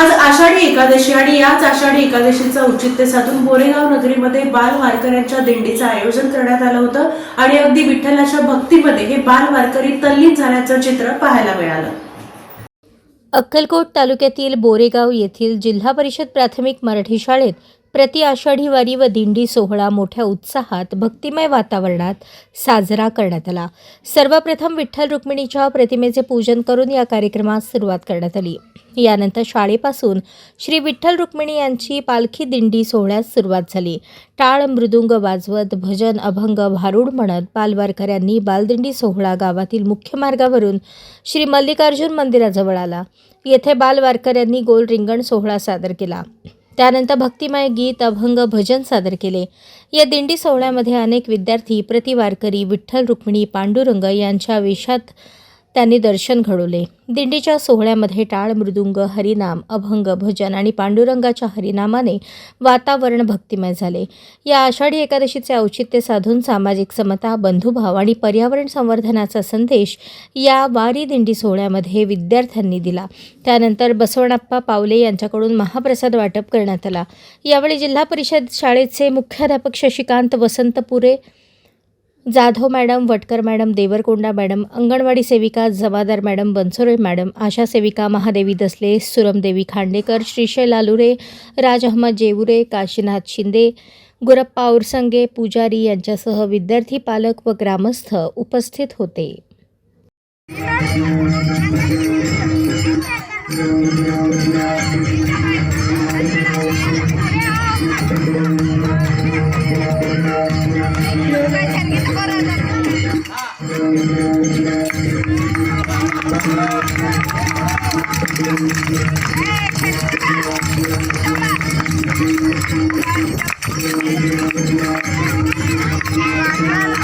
आज आषाढी एकादशी आणि याच आषाढी एकादशीचं औचित्य साधून बोरेगाव नगरीमध्ये बाल वारकऱ्यांच्या दिंडीचं आयोजन करण्यात आलं होतं आणि अगदी विठ्ठलाच्या भक्तीमध्ये हे बाल वारकरी तल्लीन झाल्याचं चित्र पाहायला मिळालं। अक्कलकोट तालुक्यातील बोरेगाव येथील जिल्हा परिषद प्राथमिक मराठी शाळेत प्रति आषाढी वारी व दिंडी सोहळा मोठ्या उत्साहात भक्तिमय वातावरणात साजरा करण्यात आला। सर्वप्रथम विठ्ठल रुक्मिणीच्या प्रतिमेचे पूजन करून या कार्यक्रमास सुरुवात करण्यात आली। यानंतर शाळेपासून श्री विठ्ठल रुक्मिणी यांची पालखी दिंडी सोहळ्यास सुरुवात झाली। टाळ मृदुंग वाजवत भजन अभंग भारूड म्हणत बालवारकऱ्यांनी बालदिंडी सोहळा गावातील मुख्य मार्गावरून श्री मल्लिकार्जुन मंदिराजवळ आला। येथे बालवारकऱ्यांनी गोल रिंगण सोहळा सादर केला। त्यानंतर भक्तिमय गीत अभंग भजन सादर केले। या दिंडी सोहळ्यामध्ये अनेक विद्यार्थी प्रतिवारकरी विठ्ठल रुक्मिणी पांडुरंग यांच्या वेशात त्यांनी दर्शन घडवले। दिंडीच्या सोहळ्यामध्ये टाळ मृदुंग हरिनाम अभंग भजन आणि पांडुरंगाच्या हरिनामाने वातावरण भक्तिमय झाले। या आषाढी एकादशीचे औचित्य साधून सामाजिक समता बंधुभाव आणि पर्यावरण संवर्धनाचा संदेश या वारी दिंडी सोहळ्यामध्ये विद्यार्थ्यांनी दिला। त्यानंतर बसवण्णप्पा पावले यांच्याकडून महाप्रसाद वाटप करण्यात आला। यावेळी जिल्हा परिषद शाळेचे मुख्याध्यापक Shashikant Vasantpure, Jadhav madam, Vatkar madam, Devarakonda madam, anganwadi सेविका जमादार मॅडम, बनसोडे मॅडम, आशा सेविका महादेवी दसले, सुरमदेवी खांडेकर, श्रीशैल आलुरे, राज अहमद जेवुरे, काशीनाथ शिंदे, गुरप्पा उरसंगे, पुजारी यांच्यासह विद्यार्थी, पालक व ग्रामस्थ उपस्थित होते। Hey,